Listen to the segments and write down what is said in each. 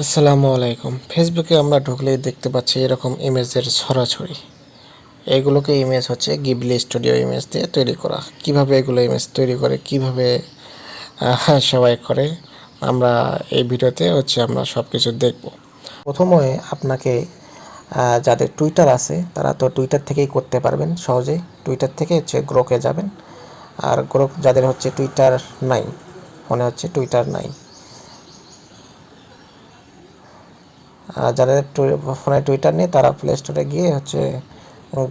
আসসালামু আলাইকুম। ফেসবুকে আমরা ঢুকলেই দেখতে পাচ্ছি এরকম ইমেজের ছড়াছড়ি। এগুলোকে ইমেজ হচ্ছে গিবলি স্টুডিও ইমেজ দিয়ে তৈরি করা। কিভাবে এগুলো ইমেজ তৈরি করে, কিভাবে সবাই করে, আমরা এই ভিডিওতে আমরা সব কিছু দেখব। প্রথমে আপনাকে যাদের টুইটার আছে তারা তো টুইটার থেকেই করতে পারবেন সহজেই। টুইটার থেকে গ্রোকে যাবেন। আর গ্রোক যাদের টুইটার নাই, মনে হচ্ছে টুইটার নাই, যাদের ফোনে টুইটার নেই তারা প্লে স্টোরে গিয়ে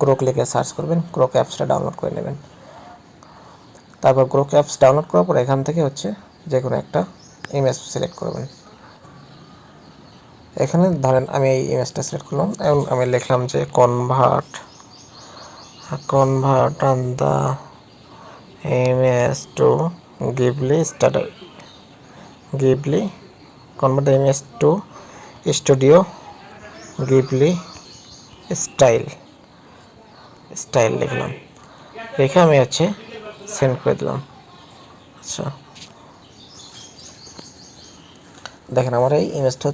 গ্রোক লিখে সার্চ করবেন, গ্রোক অ্যাপসটা ডাউনলোড করে নেবেন। তারপর গ্রোক অ্যাপস ডাউনলোড করার পর এখান থেকে যে কোনো একটা ইমেজ সিলেক্ট করবেন। এখানে ধরেন আমি এই ইমেজটা সিলেক্ট করলাম, এবং আমি লিখলাম যে convert on the image to Ghibli study Ghibli convert the image to studio Ghibli style লিখলাম, লিখে আমি সেন্ড করে দিলাম। আচ্ছা, দেখেন আমার এই ইমেজটা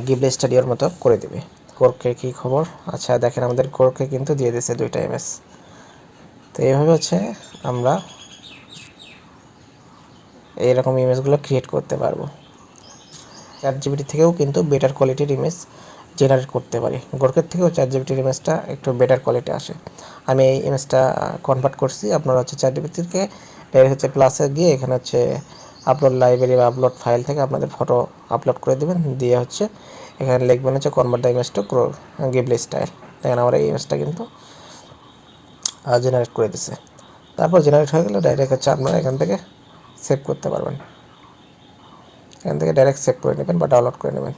গিবলি স্টুডিওর মতো করে দেবে। কোরকে কি খবর? আচ্ছা দেখেন আমাদের কোরকে কিন্তু দিয়ে দিয়েছে দুইটা ইমেজ। তো এইভাবে আমরা এইরকম ইমেজগুলো ক্রিয়েট করতে পারবো। চ্যাটজিপিটি থেকেও কিন্তু বেটার কোয়ালিটির ইমেজ জেনারেট করতে পারি। গোরকের থেকেও চ্যাটজিপিটির ইমেজটা একটু বেটার কোয়ালিটি আসে। আমি এই ইমেজটা কনভার্ট করছি। আপনারা চ্যাটজিপিটি থেকে ডাইরেক্ট প্লাসে গিয়ে এখানে আপলোড লাইব্রেরি বা আপলোড ফাইল থেকে আপনাদের ফটো আপলোড করে দেবেন, দিয়ে এখানে লিখবেন convert the image to Ghibli style. দেখেন আমার এই ইমেজটা কিন্তু জেনারেট করে দিছে। তারপর জেনারেট হয়ে গেলে ডাইরেক্ট আপনারা এখান থেকে সেভ করতে পারবেন। এখান থেকে ডাইরেক্ট সেভ করে নেবেন বা ডাউনলোড করে নেবেন।